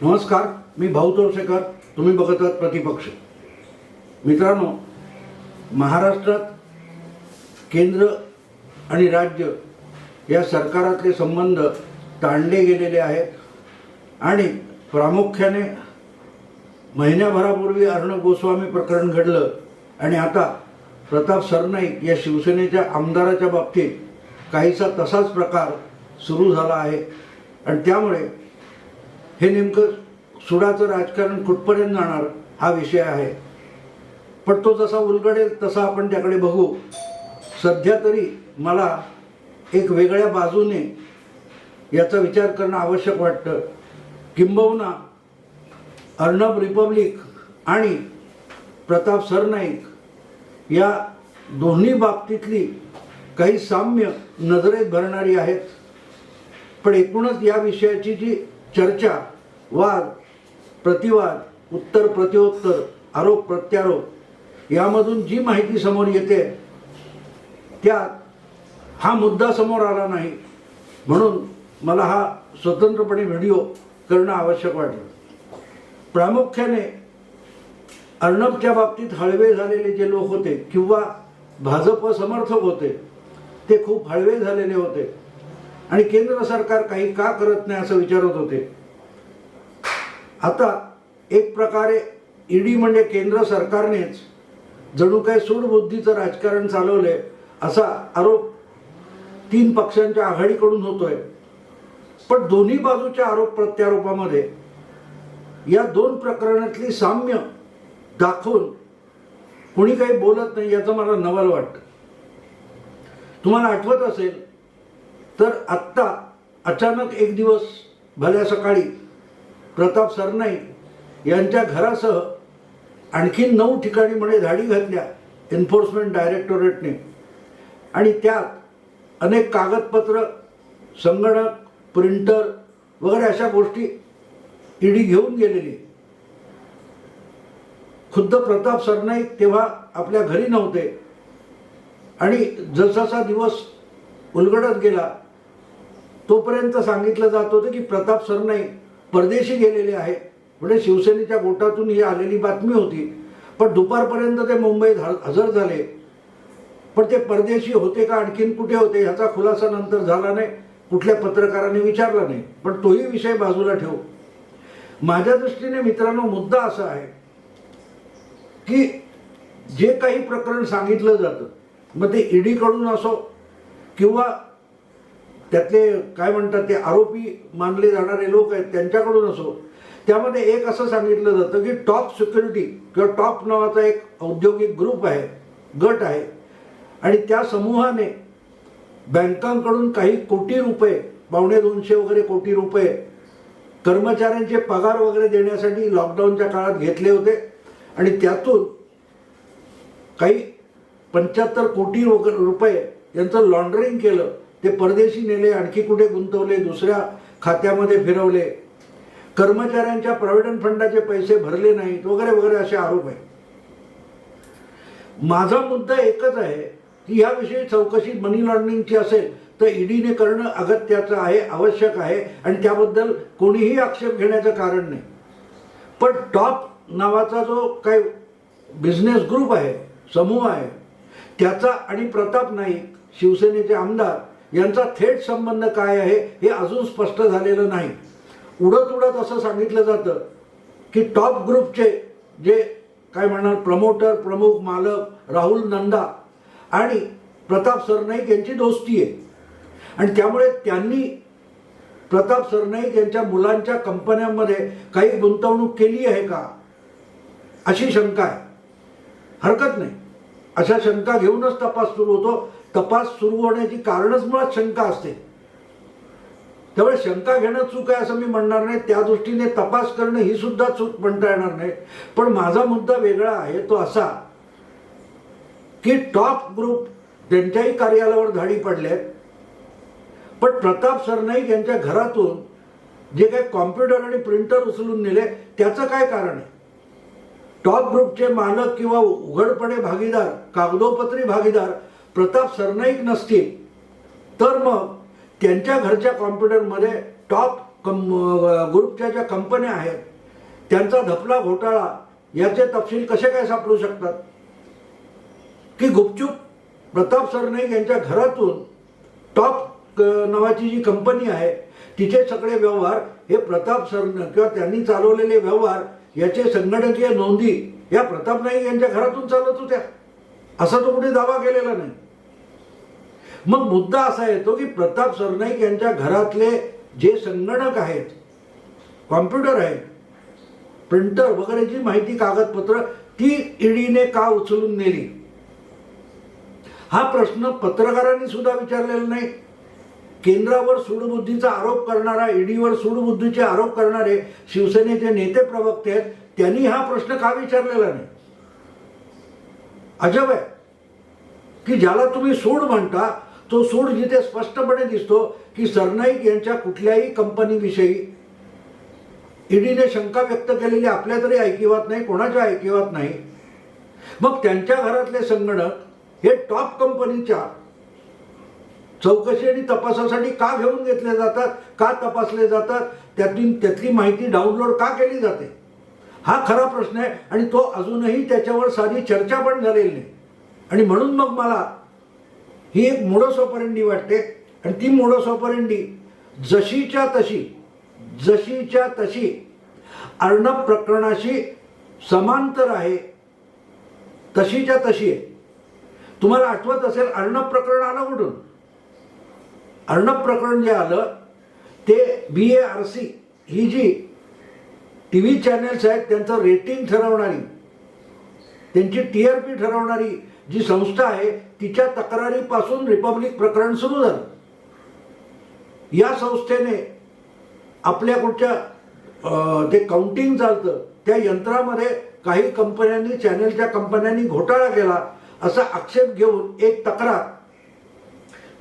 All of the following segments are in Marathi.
नमस्कार, मी भाऊ तोरसेकर. तुम्ही बघत आहात प्रतिपक्ष. मित्रांनो, महाराष्ट्रात केंद्र आणि राज्य या सरकारातले संबंध ताणले गेलेले आहेत आणि प्रामुख्याने महिन्याभरापूर्वी अर्णब गोस्वामी प्रकरण घडलं आणि आता प्रताप सरनाईक या शिवसेनेच्या आमदाराच्या बाबतीत काहीसा तसाच प्रकार सुरू झाला आहे. आणि त्यामुळे हे नेमकं सुडाचं राजकारण कुठपर्यंत जाणार हा विषय आहे. पण तो जसा उलगडेल तसा आपण त्याकडे बघू. सध्या तरी मला एक वेगळ्या बाजूने याचा विचार करणं आवश्यक वाटतं. किंबहुना अर्णब रिपब्लिक आणि प्रताप सरनाईक या दोन्ही बाबतीतली काही साम्य नजरेत भरणारी आहेत. पण एकूणच या विषयाची जी चर्चा, वाद प्रतिवाद, उत्तर प्रत्युत्तर, आरोप प्रत्यारोप यामधून जी माहिती समोर येते त्यात हा मुद्दा समोर आला नाही, म्हणून मला हा स्वतंत्रपणे व्हिडिओ करणं आवश्यक वाटलं. प्रामुख्याने अर्णबच्या बाबतीत हळवे झालेले जे लोक होते किंवा भाजप समर्थक होते ते खूप हळवे झालेले होते आणि केंद्र सरकार काही का करत नाही असं विचारत होते. आता एक प्रकारे ईडी म्हणजे केंद्र सरकारनेच जणू काय सूडबुद्धीचं राजकारण चालवलंय असा आरोप तीन पक्षांच्या आघाडीकडून होतोय. पण दोन्ही बाजूच्या आरोप प्रत्यारोपामध्ये या दोन प्रकरणातली साम्य दाखवून कोणी काही बोलत नाही याचं मला नवल वाटतं. तुम्हाला आठवत असेल तर आत्ता अचानक एक दिवस भल्या सकाळी प्रताप सरनाईक यांच्या घरासह आणखी 9 ठिकाणी म्हणे धाडी घातल्या एन्फोर्समेंट डायरेक्टोरेटने आणि त्यात अनेक कागदपत्र, संगणक, प्रिंटर वगैरे अशा गोष्टी ईडी घेऊन गेलेली. खुद्द प्रताप सरनाईक तेव्हा आपल्या घरी नव्हते आणि जसजसा दिवस उलगडत गेला तोपर्यंत सांगितलं जात होतं की प्रताप सरनाईक परदेशी गेलेले आहे. म्हणजे शिवसेनेच्या गोटातून ही आलेली बातमी होती. पण दुपारपर्यंत ते मुंबईत हजर झाले. पण ते परदेशी होते का आणखीन कुठे होते ह्याचा खुलासा नंतर झाला नाही, कुठल्या पत्रकाराने विचारला नाही. पण तोही विषय बाजूला ठेवू. माझ्या दृष्टीने मित्रांनो मुद्दा असा आहे की जे काही प्रकरण सांगितलं जातं मग ते ईडीकडून असो किंवा त्यातले काय म्हणतात ते आरोपी मानले जाणारे लोक आहेत त्यांच्याकडून असो, त्यामध्ये एक असं सांगितलं जातं की टॉप सिक्युरिटी किंवा टॉप नावाचा एक औद्योगिक ग्रुप आहे, गट आहे आणि त्या समूहाने बँकांकडून काही कोटी रुपये, 250 वगैरे कोटी रुपये कर्मचाऱ्यांचे पगार वगैरे देण्यासाठी लॉकडाऊनच्या काळात घेतले होते आणि त्यातून काही 75 कोटी रुपये यांचं लॉन्ड्रिंग केलं. ते परदेशी नेले, आणखी कुठे गुंतवले, दुसऱ्या खात्यामध्ये फिरवले, कर्मचाऱ्यांच्या प्रॉव्हिडंट फंडाचे पैसे भरले नाहीत वगैरे वगैरे असे आरोप आहेत. माझा मुद्दा एकच आहे की याविषयी चौकशी मनी लॉन्ड्रिंगची असेल तर ईडीने करणं अगत्याचं आहे, आवश्यक आहे आणि त्याबद्दल कोणीही आक्षेप घेण्याचं कारण नाही. पण टॉप नावाचा जो काही बिझनेस ग्रुप आहे, समूह आहे, त्याचा आणि प्रताप नाईक शिवसेनेचे आमदार यांचा थेट संबंध काय आहे हे अजून स्पष्ट झालेलं नाही. उडत उडत असं सांगितलं जातं की टॉप ग्रुपचे जे काय म्हणणार प्रमोटर, प्रमुख, मालक राहुल नंदा आणि प्रताप सरनाईक यांची दोस्ती आहे आणि त्यामुळे त्यांनी प्रताप सरनाईक यांच्या मुलांच्या कंपन्यांमध्ये काही गुंतवणूक केली आहे का अशी शंका आहे. हरकत नाही, अशा शंका घेऊनच तपास सुरू होतो. तपास सुरू होण्याची कारणच मुळात शंका असते. त्यामुळे शंका घेणं चूक आहे असं मी म्हणणार नाही, त्या दृष्टीने तपास करणं ही सुद्धा चूक म्हणता येणार नाही. पण माझा मुद्दा वेगळा आहे, तो असा की टॉप ग्रुप त्यांच्याही कार्यालयावर धाडी पडल्यात, पण प्रताप सरनाईक यांच्या घरातून जे काही कॉम्प्युटर आणि प्रिंटर उचलून नेले त्याचं काय कारण आहे? टॉप ग्रुपचे मालक किंवा उघडपणे भागीदार, कागदोपत्री भागीदार प्रताप सरनाईक नसतील तर मग त्यांच्या घरच्या कॉम्प्युटरमध्ये टॉप ग्रुपच्या ज्या कंपन्या आहेत त्यांचा धपला घोटाळा याचे तपशील कसे काय सापडू शकतात की गुपचूप प्रताप सरनाईक यांच्या घरातून टॉप नावाची जी कंपनी आहे तिचे सगळे व्यवहार हे प्रताप सरनाईक किंवा त्यांनी चालवलेले व्यवहार याचे संगणकीय नोंदी या प्रताप नाईक यांच्या घरातून चालत होत्या असा तो कुठे दावा केलेला नाही. मग मुद्दा असा येतो की प्रताप सरनाईक यांच्या घरातले जे संगणक आहेत, कॉम्प्युटर आहेत, प्रिंटर वगैरेची माहिती, कागदपत्र ती ईडीने का उचलून नेली हा प्रश्न पत्रकारांनी सुद्धा विचारलेला नाही. केंद्रावर सूडबुद्धीचा आरोप करणारा, ईडीवर सूडबुद्धीचे आरोप करणारे शिवसेनेचे नेते प्रवक्ते आहेत, त्यांनी हा प्रश्न का विचारलेला नाही. अजब आहे की ज्याला तुम्ही सूड म्हणता तो सूड जिथे स्पष्टपणे दिसतो की सरनाईक यांच्या कुठल्याही कंपनीविषयी ईडीने शंका व्यक्त केलेली आपल्या तरी ऐकिवात नाही, कोणाच्या ऐकिवात नाही. मग त्यांच्या घरातले संगणक हे टॉप कंपनीच्या चौकशी आणि तपासासाठी का घेऊन घेतले जातात, का तपासले जातात, त्यातली माहिती डाउनलोड का केली जाते हा खरा प्रश्न आहे. आणि तो अजूनही त्याच्यावर साधी चर्चा पण झालेली नाही. आणि म्हणून मग मला ही एक मोडस ऑपरेंडी वाटते. आणि ती मोडस ऑपरेंडी जशीच्या तशी अर्णब प्रकरणाशी समांतर आहे, तशीच्या तशी आहे. तुम्हाला आठवत असेल अर्णब प्रकरण आलं कुठून? अर्णब प्रकरण जे आलं ते BARC ही जी TV चॅनेल्स आहेत त्यांचं रेटिंग ठरवणारी, त्यांची TRP ठरवणारी जी संस्था आहे तिच्या तक्रारीपासून रिपब्लिक प्रकरण सुरू झालं. या संस्थेने आपल्या कुठच्या ते काउंटिंग चालतं त्या यंत्रामध्ये काही कंपन्यांनी, चॅनेलच्या कंपन्यांनी घोटाळा केला असा आक्षेप घेऊन एक तक्रार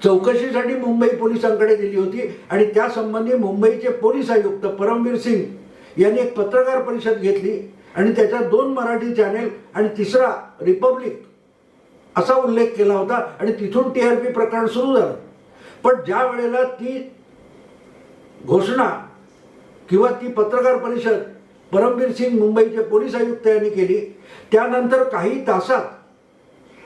चौकशीसाठी मुंबई पोलिसांकडे दिली होती. आणि त्या संबंधी मुंबईचे पोलीस आयुक्त परमवीर सिंग यांनी एक पत्रकार परिषद घेतली आणि त्याच्यात 2 मराठी चॅनेल आणि तिसरा रिपब्लिक असा उल्लेख केला होता आणि तिथून TRP प्रकरण सुरू झालं. पण ज्या वेळेला ती घोषणा किंवा ती पत्रकार परिषद परमवीर सिंग मुंबईचे पोलीस आयुक्त यांनी केली त्यानंतर काही तासात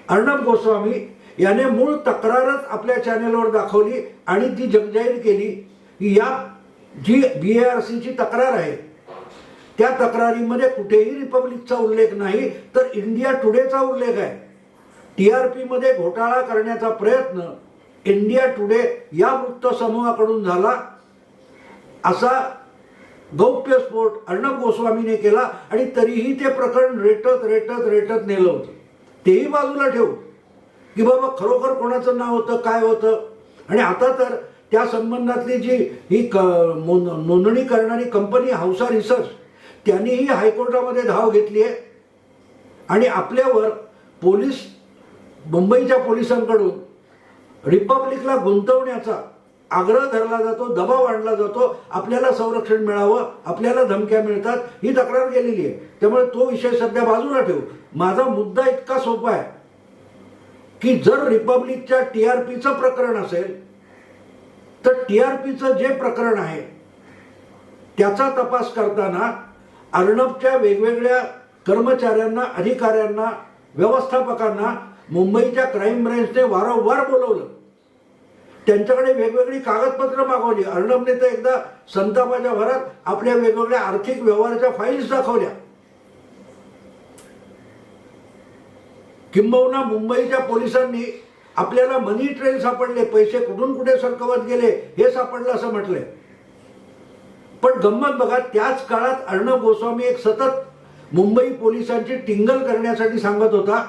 अर्णब गोस्वामी याने मूळ तक्रारच आपल्या चॅनेलवर दाखवली आणि ती जगजाहीर केली की या जी BARCची तक्रार आहे त्या तक्रारीमध्ये कुठेही रिपब्लिकचा उल्लेख नाही तर इंडिया टुडेचा उल्लेख आहे. TRP मध्ये घोटाळा करण्याचा प्रयत्न इंडिया टुडे या वृत्त समूहाकडून झाला असा गौप्यस्फोट अर्णब गोस्वामीने केला. आणि तरीही ते प्रकरण रेटत नेलं होतं. तेही बाजूला ठेवू की बाबा खरोखर कोणाचं नाव होतं, काय होतं. आणि आता तर त्या संबंधातली जी ही नोंदणी करणारी कंपनी हौसा रिसर्च त्यांनीही हायकोर्टामध्ये धाव घेतली आहे आणि आपल्यावर मुंबईच्या पोलिसांकडून रिपब्लिकला गुंतवण्याचा आग्रह धरला जातो, दबाव आणला जातो, आपल्याला संरक्षण मिळावं, आपल्याला धमक्या मिळतात, ही तक्रार केलेली आहे. त्यामुळे तो विषय सध्या बाजूला ठेवू. माझा मुद्दा इतका सोपा आहे की जर रिपब्लिकच्या TRPचं प्रकरण असेल तर TRPचं जे प्रकरण आहे त्याचा तपास करताना अर्णबच्या वेगवेगळ्या कर्मचाऱ्यांना, अधिकाऱ्यांना, व्यवस्थापकांना मुंबईच्या क्राईम ब्रँचने वारंवार बोलवलं. त्यांच्याकडे वेगवेगळी कागदपत्र मागवली. अर्णबने तर एकदा संतापाच्या भरात आपल्या वेगवेगळ्या आर्थिक व्यवहाराच्या फाईल्स दाखवल्या. किंबहुना मुंबईच्या पोलिसांनी आपल्याला मनी ट्रेल सापडले, पैसे कुठून कुठे सरकवत गेले हे सापडलं असं म्हटलंय. पण गंमत बघा, त्याच काळात अर्णब गोस्वामी एक सतत मुंबई पोलिसांची टिंगल करण्यासाठी सांगत होता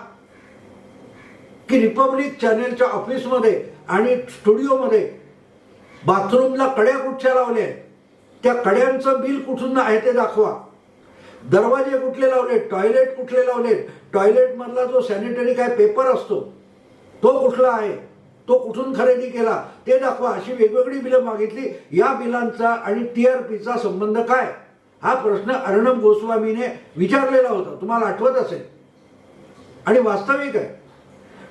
की रिपब्लिक चॅनेलच्या ऑफिसमध्ये आणि स्टुडिओमध्ये बाथरूमला कड्या कुठच्या लावल्या, त्या कड्यांचं बिल कुठून आहे ते दाखवा, दरवाजे कुठले लावले, टॉयलेट कुठले लावले, टॉयलेट मधला जो सॅनिटरी काय पेपर असतो तो कुठला आहे, तो कुठून खरेदी केला ते दाखवा. अशी वेगवेगळी बिलं मागितली. या बिलांचा आणि TRPचा संबंध काय हा प्रश्न अर्णब गोस्वामीने विचारलेला होता, तुम्हाला आठवत असेल. आणि वास्तविक आहे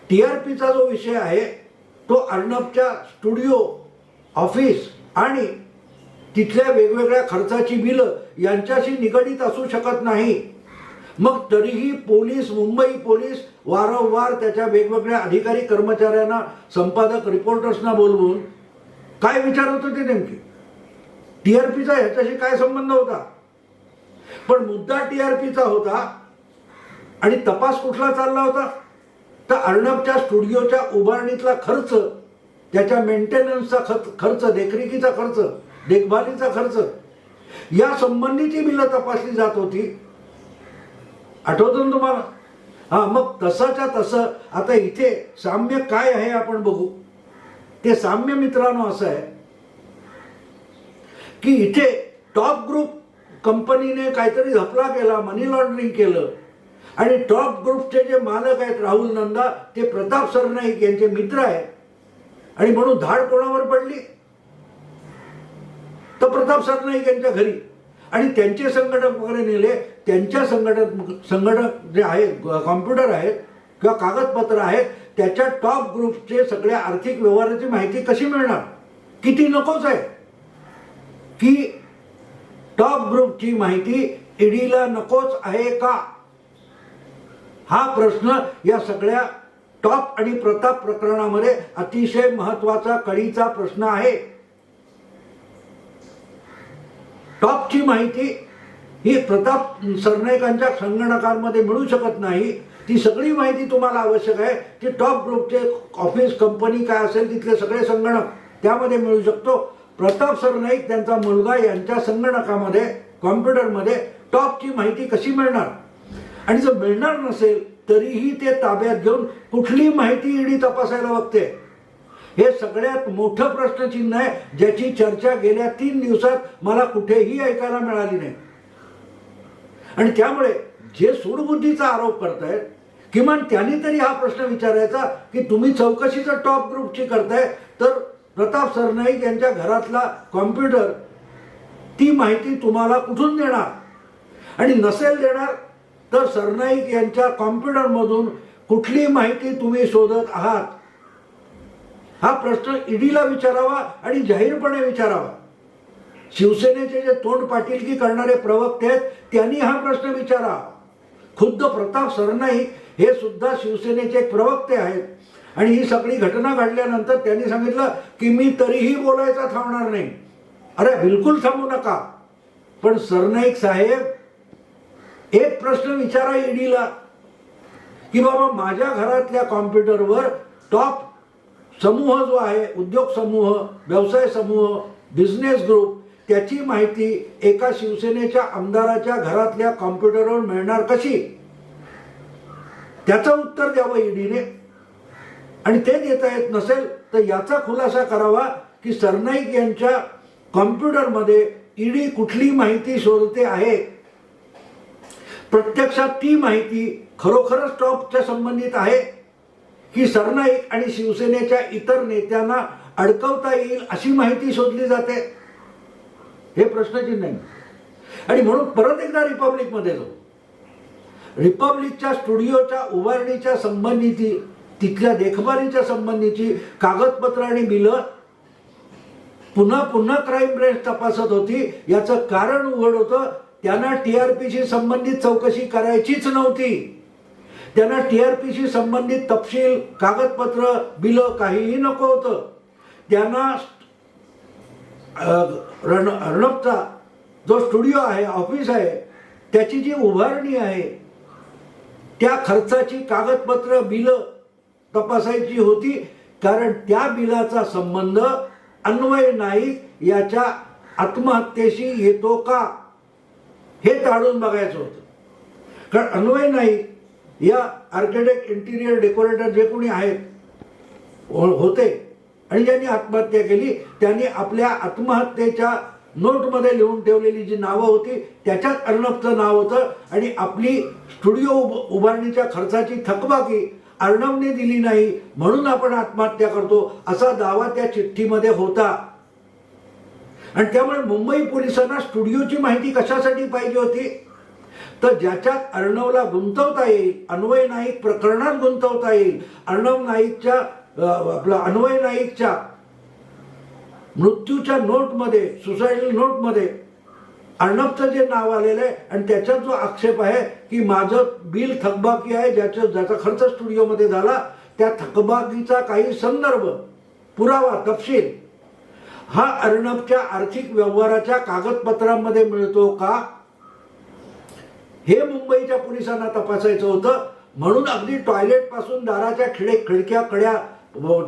TRPचा जो विषय आहे तो अर्णबच्या स्टुडिओ, ऑफिस आणि तिथल्या वेगवेगळ्या खर्चाची बिलं यांच्याशी निगडीत असू शकत नाही. मग तरीही पोलीस, मुंबई पोलीस वारंवार त्याच्या वेगवेगळ्या अधिकारी कर्मचाऱ्यांना, संपादक, रिपोर्टर्सना बोलवून काय विचारत होते नेमके? टीआरपीचा ह्याच्याशी काय संबंध होता? पण मुद्दा टीआरपीचा होता आणि तपास कुठला चालला होता? तर अर्णबच्या स्टुडिओच्या उभारणीतला खर्च, त्याच्या मेंटेनन्सचा खर्च, देखरेखीचा खर्च, देखभालीचा खर्च या संबंधीची बिलं तपासली जात होती. आठवतं ना तुम्हाला? हा, मग तसाच्या तसं आता इथे साम्य काय आहे आपण बघू. ते साम्य मित्रांनो असं आहे की इथे टॉप ग्रुप कंपनीने काहीतरी घपला केला, मनी लॉन्ड्रिंग केलं आणि टॉप ग्रुपचे जे मालक आहेत राहुल नंदा, ते प्रताप सरनाईक यांचे मित्र आहेत आणि म्हणून धाड कोणावर पडली? तर प्रताप सरनाईक यांच्या घरी. आणि त्यांचे संघटक वगैरे नेले. त्यांच्या संघटक जे आहेत, कॉम्प्युटर आहेत किंवा कागदपत्र आहेत, त्याच्या टॉप ग्रुपचे सगळ्या आर्थिक व्यवहाराची माहिती कशी मिळणार? किती नकोच आहे की टॉप ग्रुपची माहिती ईडीला नकोच आहे का? हा प्रश्न या सगळ्या टॉप आणि प्रताप प्रकरणामध्ये अतिशय महत्वाचा, कळीचा प्रश्न आहे. टॉपची माहिती ही प्रताप सरनाईकांच्या संगणकांमध्ये मिळू शकत नाही. ती सगळी माहिती तुम्हाला आवश्यक आहे ती टॉप ग्रुपचे ऑफिस, कंपनी काय असेल तिथले सगळे संगणक त्यामध्ये मिळू शकतो. प्रताप सरनाईक, त्यांचा मुलगा यांच्या संगणकामध्ये, कॉम्प्युटरमध्ये टॉपची माहिती कशी मिळणार? आणि जर मिळणार नसेल तरीही ते ताब्यात घेऊन कुठली माहिती ईडी तपासायला बघते? हे सगळ्यात मोठं प्रश्नचिन्ह आहे, ज्याची चर्चा गेल्या 3 दिवसात मला कुठेही ऐकायला मिळाली नाही. आणि त्यामुळे जे सूडबुद्धीचा आरोप करतायत, किमान त्यांनी तरी हा प्रश्न विचारायचा की तुम्ही चौकशी जर टॉप ग्रुपची करताय तर प्रताप सरनाईक यांच्या घरातला कॉम्प्युटर, ती माहिती तुम्हाला कुठून देणार? आणि नसेल देणार तर सरनाईक यांच्या कॉम्प्युटरमधून कुठली माहिती तुम्ही शोधत आहात? हा प्रश्न ईडीला विचारावा आणि जाहीरपणे विचारावा. शिवसेनेचे जे तोंड पाटीलकी करणारे प्रवक्ते आहेत त्यांनी हा प्रश्न विचारावा. खुद्द प्रताप सरनाईक हे सुद्धा शिवसेनेचे एक प्रवक्ते आहेत आणि ही सगळी घटना घडल्यानंतर त्यांनी सांगितलं की मी तरीही बोलायचा थांबणार नाही. अरे बिलकुल थांबू नका, पण सरनाईक साहेब एक प्रश्न विचारा ईडीला की बाबा माझ्या घरातल्या कॉम्प्युटरवर टॉप समूह जो आहे, उद्योग समूह, व्यवसाय समूह, बिझनेस ग्रुप, त्याची माहिती एका शिवसेनेच्या आमदाराच्या घरातल्या कॉम्प्युटरवर मिळणार कशी? त्याचं उत्तर द्यावं ईडीने. आणि ते देता येत नसेल तर याचा खुलासा करावा की सरनाईक यांच्या कॉम्प्युटरमध्ये ईडी कुठली माहिती शोधते आहे. प्रत्यक्षात ती माहिती खरोखरच टॉपच्या संबंधित आहे की सरनाईक आणि शिवसेनेच्या इतर नेत्यांना अडकवता येईल अशी माहिती शोधली जाते? हे प्रश्नचिन्ह नाही. आणि म्हणून परत एकदा रिपब्लिकमध्ये जाऊ. रिपब्लिकच्या स्टुडिओच्या उभारणीच्या संबंधीची, तिथल्या देखभालीच्या संबंधीची कागदपत्र आणि बिलं पुन्हा पुन्हा क्राईम ब्रँच तपासत होती. याचं कारण उघड होतं, त्यांना टीआरपीशी संबंधित चौकशी करायचीच नव्हती. त्यांना टीआरपीशी संबंधित तपशील, कागदपत्र, बिलं काहीही नको होतं. त्यांना अर्णबचा जो स्टुडिओ आहे, ऑफिस आहे, त्याची जी उभारणी आहे त्या खर्चाची कागदपत्र, बिलं तपासायची होती. कारण त्या बिलाचा संबंध अन्वय नाईक याच्या आत्महत्येशी येतो का हे ताडून बघायचं होतं. कारण अन्वय नाईक या आर्किटेक्ट, इंटिरियर डेकोरेटर जे कोणी आहेत होते आणि ज्यांनी आत्महत्या केली, त्यांनी आपल्या आत्महत्येच्या नोटमध्ये लिहून ठेवलेली जी नावं होती त्याच्यात अर्णबचं नाव होतं आणि आपली स्टुडिओ उभारणीच्या खर्चाची थकबाकी अर्णबने दिली नाही म्हणून आपण आत्महत्या करतो असा दावा त्या चिठ्ठीमध्ये होता. आणि त्यामुळे मुंबई पोलिसांना स्टुडिओची माहिती कशासाठी पाहिजे होती? तर ज्याच्यात अर्णवला गुंतवता येईल, अन्वय नाईक प्रकरणात गुंतवता येईल, अन्वय नाईकच्या मृत्यूच्या नोटमध्ये, सुसाईडल नोटमध्ये अर्णबचं जे नाव आलेलं आहे आणि त्याच्यात जो आक्षेप आहे की माझं बिल थकबाकी आहे, ज्याचा खर्च स्टुडिओमध्ये झाला, त्या थकबाकीचा काही संदर्भ, पुरावा, तपशील हा अर्णबच्या आर्थिक व्यवहाराच्या कागदपत्रांमध्ये मिळतो का, हे मुंबईच्या पोलिसांना तपासायचं होतं. म्हणून अगदी टॉयलेट पासून दाराच्या खिडक्या, कड्या,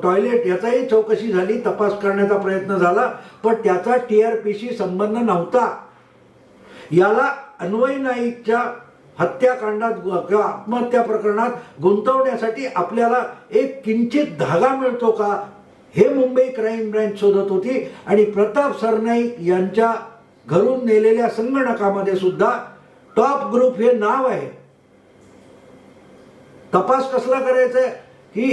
टॉयलेट याचाही चौकशी झाली, तपास करण्याचा प्रयत्न झाला, पण त्याचा TRPशी संबंध नव्हता. याला अन्वय नाईकच्या हत्याकांडात किंवा आत्महत्या प्रकरणात गुंतवण्यासाठी आपल्याला एक किंचित धागा मिळतो का, हे मुंबई क्राईम ब्रँच शोधत होती. आणि प्रताप सरनाईक यांच्या घरून नेलेल्या संगणकामध्ये सुद्धा टॉप ग्रुप हे नाव आहे. तपास कसला करायचा आहे की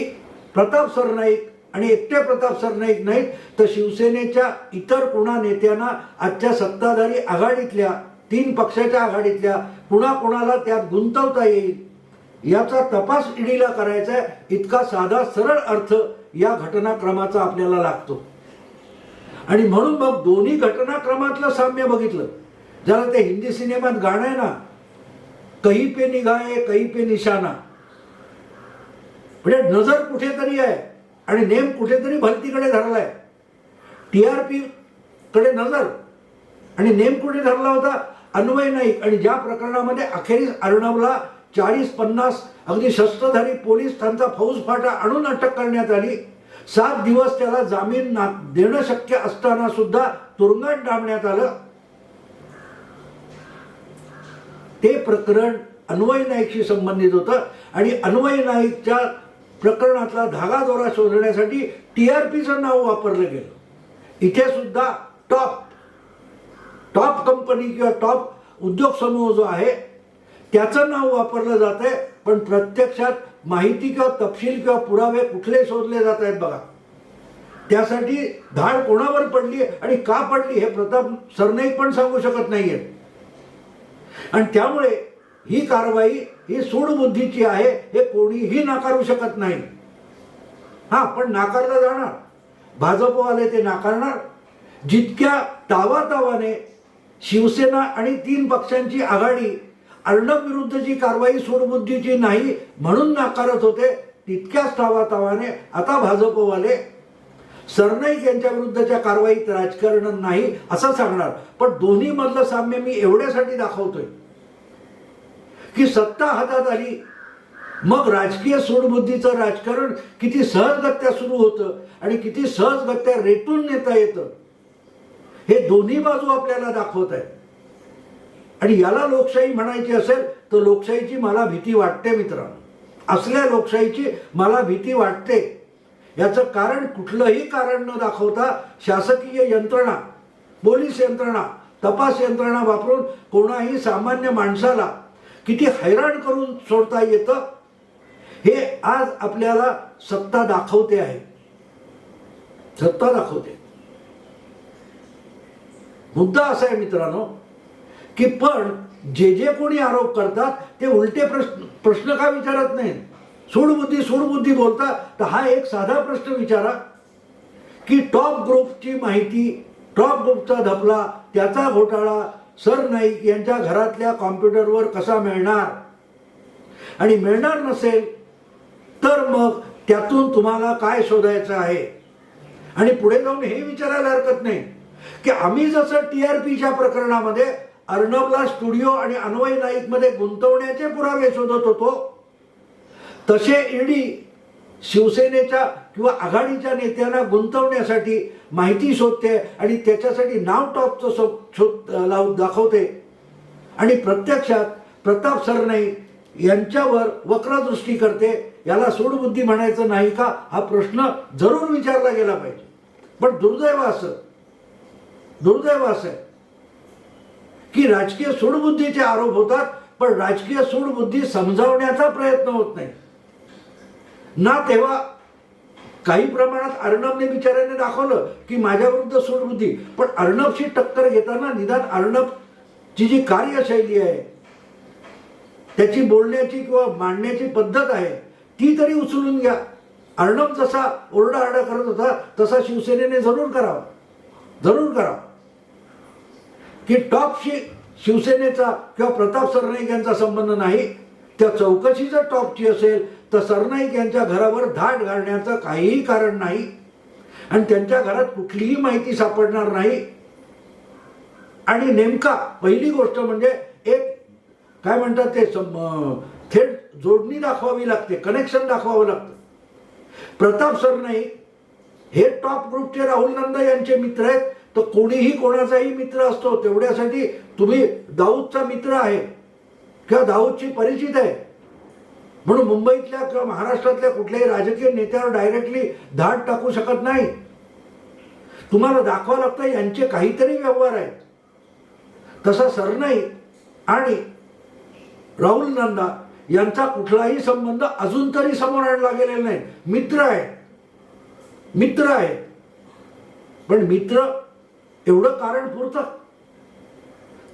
प्रताप सरनाईक आणि एकटे प्रताप सरनाईक नाहीत तर शिवसेनेच्या इतर कुणा नेत्यांना आजच्या सत्ताधारी आघाडीतल्या 3 पक्षाच्या आघाडीतल्या कुणाला त्यात गुंतवता येईल याचा तपास ईडीला करायचा आहे. इतका साधा सरळ अर्थ या घटनाक्रमाचा आपल्याला लागतो. आणि म्हणून मग दोन्ही घटनाक्रमातलं साम्य बघितलं. ज्याला ते हिंदी सिनेमात गाणं आहे ना, कहीं पे निगाहे कहीं पे निशाना, म्हणजे नजर कुठेतरी आहे आणि नेम कुठेतरी भलतीकडे धरलाय. TRP कडे नजर आणि नेम कुठे धरला होता, अन्वय नाईक. आणि ज्या प्रकरणामध्ये अखेरीस अर्णबला 40-50 अगदी शस्त्रधारी पोलीस त्यांचा फौजफाटा आणून अटक करण्यात आली. 7 दिवस त्याला जामीन देणं शक्य असताना सुद्धा तुरुंगात डांबण्यात आलं. ते प्रकरण अन्वय नाईकशी संबंधित होतं आणि अन्वय नाईकच्या प्रकरणातला धागादोरा शोधण्यासाठी TRPचं नाव वापरलं गेलं. इथे सुद्धा टॉप कंपनी किंवा टॉप उद्योग समूह जो आहे त्याचं नाव वापरलं जात आहे, पण प्रत्यक्षात माहिती किंवा तपशील किंवा पुरावे कुठले शोधले जात आहेत बघा. त्यासाठी धाड कोणावर पडली आणि का पडली हे प्रताप सरनाईक पण सांगू शकत नाहीये. आणि त्यामुळे ही कारवाई ही सूडबुद्धीची आहे हे कोणीही नाकारू शकत नाही. हा, पण नाकारलं जाणार. भाजपवाले ते नाकारणार. जितक्या तावातावाने शिवसेना आणि 3 पक्षांची आघाडी अर्णब विरुद्धची कारवाई सूडबुद्धीची नाही म्हणून नाकारत होते, तितक्याच तावातावाने आता भाजपवाले सरनाईक यांच्या विरुद्धच्या कारवाईत राजकारण नाही असं सांगणार. पण दोन्ही मधलं साम्य मी एवढ्यासाठी दाखवतोय की सत्ता हातात आली मग राजकीय सूडबुद्धीचं राजकारण किती सहजगत्या सुरू होतं आणि किती सहजगत्या रेटून नेता येतं हे दोन्ही बाजू आपल्याला दाखवत आहे. आणि याला लोकशाही म्हणायची असेल तर लोकशाहीची मला भीती वाटते मित्रांनो. असल्या लोकशाहीची मला भीती वाटते. याचं कारण कुठलंही कारण न दाखवता शासकीय यंत्रणा, पोलीस यंत्रणा, तपास यंत्रणा वापरून कोणाही सामान्य माणसाला किती हैराण करून सोडता येतं हे आज आपल्याला सत्ता दाखवते आहे. सत्ता दाखवते. मुद्दा असा आहे मित्रांनो की पण जे कोणी आरोप करतात ते उलटे प्रश्न का विचारत नाहीत. सूडबुद्धी बोलता तर हा एक साधा प्रश्न विचारा की टॉप ग्रुपची माहिती, टॉप ग्रुपचा धपला, त्याचा घोटाळा सरनाईक यांच्या घरातल्या कॉम्प्युटरवर कसा मिळणार, आणि मिळणार नसेल तर मग त्यातून तुम्हाला काय शोधायचं आहे. आणि पुढे जाऊन हे विचारायला हरकत नाही की आम्ही जसं TRPच्या प्रकरणामध्ये अर्णबला स्टुडिओ आणि अन्वय नाईक मध्ये गुंतवण्याचे पुरावे शोधत होतो तसे ईडी शिवसेनेच्या किंवा आघाडीच्या नेत्यांना गुंतवण्यासाठी माहिती शोधते आणि त्याच्यासाठी नाव टॉपचं लावून दाखवते. आणि प्रत्यक्षात प्रताप सरनाईक यांच्यावर वक्रदृष्टी करते. याला सूडबुद्धी म्हणायचं नाही का हा प्रश्न जरूर विचारला गेला पाहिजे. पण दुर्दैव असं आहे की राजकीय सूडबुद्धीचे आरोप होतात पण राजकीय सूडबुद्धी समजावण्याचा प्रयत्न होत नाही ना. तेव्हा काही प्रमाणात अर्णबने बिचाऱ्याने दाखवलं की माझ्या विरुद्ध सूडबुद्धी, पण अर्णबशी टक्कर घेताना निदान अर्णबची जी कार्यशैली आहे, त्याची बोलण्याची किंवा मांडण्याची पद्धत आहे ती तरी उचलून घ्या. अर्णब जसा ओरडाआरडा करत होता तसा शिवसेनेने जरूर करावा. जरूर करा की टॉपशी शिवसेनेचा किंवा प्रताप सरनाईक यांचा संबंध नाही. त्या चौकशी जर टॉपची असेल तर सरनाईक यांच्या घरावर धाड घालण्याचं काहीही कारण नाही आणि त्यांच्या घरात कुठलीही माहिती सापडणार नाही. आणि नेमका पहिली गोष्ट म्हणजे एक काय म्हणतात ते थेट जोडणी दाखवावी लागते, कनेक्शन दाखवावं लागतं. प्रताप सरनाईक हे टॉप ग्रुपचे राहुल नंदा यांचे मित्र आहेत. तर कोणीही कोणाचाही मित्र असतो, तेवढ्यासाठी तुम्ही दाऊदचा मित्र आहे किंवा दाऊदची परिचित आहे म्हणून मुंबईतल्या किंवा महाराष्ट्रातल्या कुठल्याही राजकीय नेत्यावर डायरेक्टली धाड टाकू शकत नाही. तुम्हाला दाखवावं लागतं यांचे काहीतरी व्यवहार आहेत. तसा सरनाईक आणि राहुल नंदा यांचा कुठलाही संबंध अजून तरी समोर आणला गेलेला नाही. मित्र आहे पण मित्र एवढं कारण पुरतं.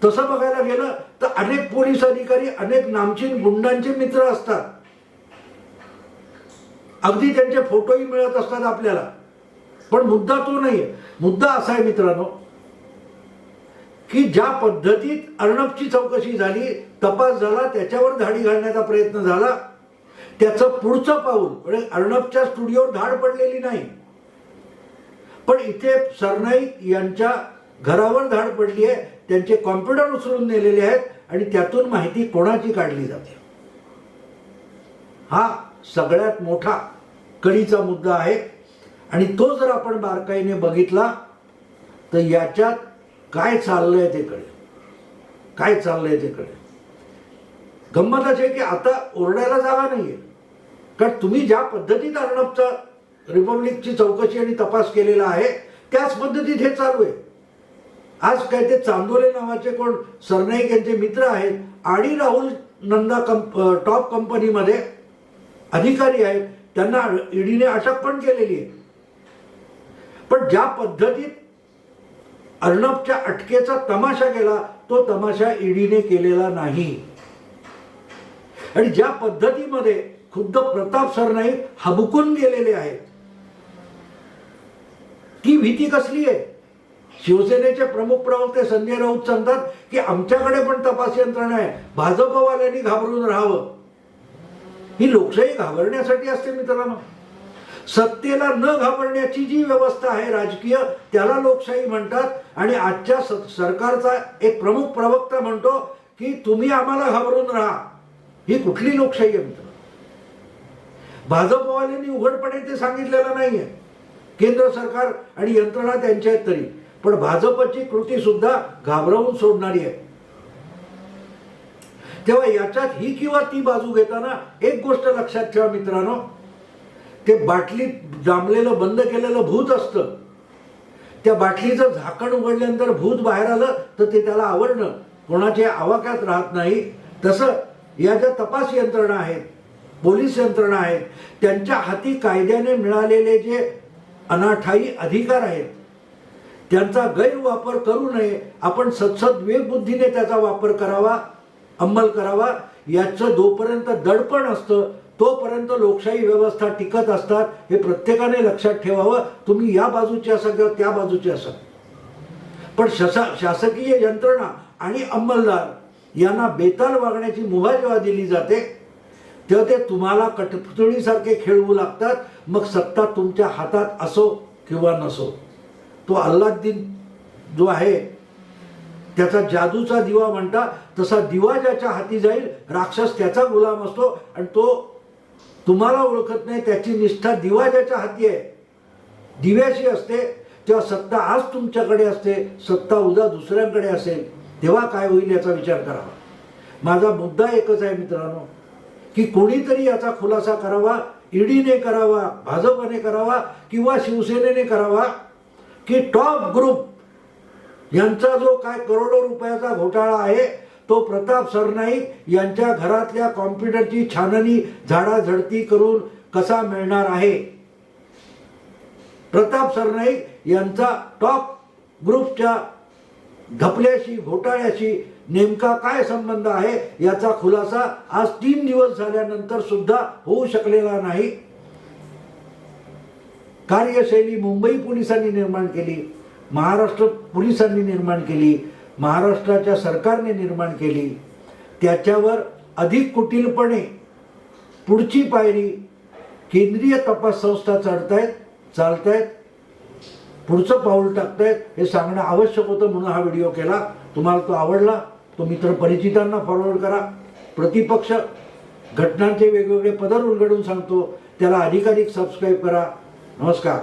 तसं बघायला गेलं तर अनेक पोलीस अधिकारी अनेक नामचीन गुंडांचे मित्र असतात. अगदी त्यांचे फोटोही मिळत असतात आपल्याला. पण मुद्दा तो नाहीये. मुद्दा असा आहे मित्रांनो की ज्या पद्धतीत अर्णबची चौकशी झाली, तपास झाला, त्याच्यावर धाडी घालण्याचा प्रयत्न झाला, त्याचं पुढचं पाऊल म्हणजे अर्णबच्या स्टुडिओवर धाड पडलेली नाही, पण इथे सरनाईक यांच्या घरावर धाड पडली आहे. त्यांचे कॉम्प्युटर उचलून नेलेले आहेत आणि त्यातून माहिती कोणाची काढली जाते. हा सगळ्यात मोठा कळीचा मुद्दा आहे आणि तो जर आपण बारकाईने बघितला तर याच्यात काय चाललंय ते कळेल. गंमत अशी आहे की आता ओरडायला जागा नाहीये, कारण तुम्ही ज्या पद्धतीत अर्णबचा रिपब्लिकची चौकशी आणि तपास केलेला आहे त्याच पद्धतीत हे चालू आहे. आज काय ते चांदोले नावाचे कोण सरनाईक यांचे मित्र आहेत आणि राहुल नंदा टॉप कंपनीमध्ये अधिकारी आहेत, त्यांना ईडीने अटक पण केलेली आहे. पण ज्या पद्धतीत अर्णबच्या अटकेचा तमाशा केला तो तमाशा ईडीने केलेला नाही. आणि ज्या पद्धतीमध्ये खुद्द प्रताप सरनाईक हबकून गेलेले आहेत, ती भीती कसली आहे. शिवसेनेचे प्रमुख प्रवक्ते संजय राऊत सांगतात की आमच्याकडे पण तपास यंत्रणा आहे, भाजपवाल्यांनी घाबरून राहावं. ही लोकशाही घाबरण्यासाठी असते मित्रांनो. सत्तेला न घाबरण्याची जी व्यवस्था आहे राजकीय, त्याला लोकशाही म्हणतात. आणि आजच्या सरकारचा एक प्रमुख प्रवक्ता म्हणतो की तुम्ही आम्हाला घाबरून राहा. ही कुठली लोकशाही आहे मित्र. भाजपवाल्यांनी उघडपणे ते सांगितलेलं नाहीये. केंद्र सरकार आणि यंत्रणा त्यांच्या आहेत तरी, पण भाजपची कृती सुद्धा घाबरवून सोडणारी आहे. तेव्हा याच्यात ही किंवा ती बाजू घेताना एक गोष्ट लक्षात ठेवा मित्रांनो, ते बाटलीत जांभलेलं बंद केलेलं भूत असतं. त्या बाटलीचं झाकण उघडल्यानंतर भूत बाहेर आलं तर ते त्याला आवडणं कोणाच्या आवाक्यात राहत नाही. तसं या ज्या तपास यंत्रणा आहेत, पोलीस यंत्रणा आहेत, त्यांच्या हाती कायद्याने मिळालेले जे अनाठायी अधिकार आहेत त्यांचा गैरवापर करू नये. आपण सद्विवेक बुद्धीने त्याचा वापर करावा, अंमल करावा. याचं जोपर्यंत दडपण असतं तोपर्यंत लोकशाही व्यवस्था टिकत असतात. हे प्रत्येकाने लक्षात ठेवावं. तुम्ही या बाजूचे असा किंवा त्या बाजूचे असा, पण शासकीय यंत्रणा आणि अंमलदार यांना बेताल वागण्याची मुभा जेव्हा दिली जाते तेव्हा ते तुम्हाला कठपुतळीसारखे खेळवू लागतात. मग सत्ता तुमच्या हातात असो किंवा नसो. तो अल्लाद्दीन जो आहे त्याचा जादूचा दिवा म्हणता, तसा दिवा ज्याच्या हाती जाईल राक्षस त्याचा गुलाम असतो आणि तो तुम्हाला ओळखत नाही. त्याची निष्ठा दिवा ज्याच्या हाती आहे, दिव्याशी असते. तेव्हा सत्ता आज तुमच्याकडे असते, सत्ता उद्या दुसऱ्यांकडे असेल, तेव्हा काय होईल याचा विचार करावा. माझा मुद्दा एकच आहे मित्रांनो की कोणीतरी याचा खुलासा करावा. ईडीने करावा, भाजपने करावा किंवा शिवसेनेने करावा की टॉप ग्रुप यांचा जो काय करोडो रुपयाचा घोटाळा आहे तो प्रताप सरनाईक यांच्या घरातल्या कॉम्प्युटरची छाननी झाडाझडती करून कसा मिळणार आहे. प्रताप सरनाईक यांचा टॉप ग्रुपच्या घपल्याशी, घोटाळ्याशी नेमका काय संबंध आहे याचा खुलासा आज 3 दिवस झाल्यानंतर सुद्धा होऊ शकलेला नाही. कार्यशैली मुंबई पोलिसांनी निर्माण केली, महाराष्ट्र पोलिसांनी निर्माण केली, महाराष्ट्राच्या सरकारने निर्माण केली, त्याच्यावर अधिक कुटीलपणे पुढची पायरी केंद्रीय तपास संस्था चालतायत, पुढचं पाऊल टाकतायत हे सांगणं आवश्यक होतं, म्हणून हा व्हिडिओ केला. तुम्हाला तो आवडला तो मित्र परिचितांना फॉरवर्ड करा. प्रतिपक्ष घटनांचे वेगवेगळे पदर उलगडून सांगतो त्याला अधिकाधिक सबस्क्राईब करा. नमस्कार.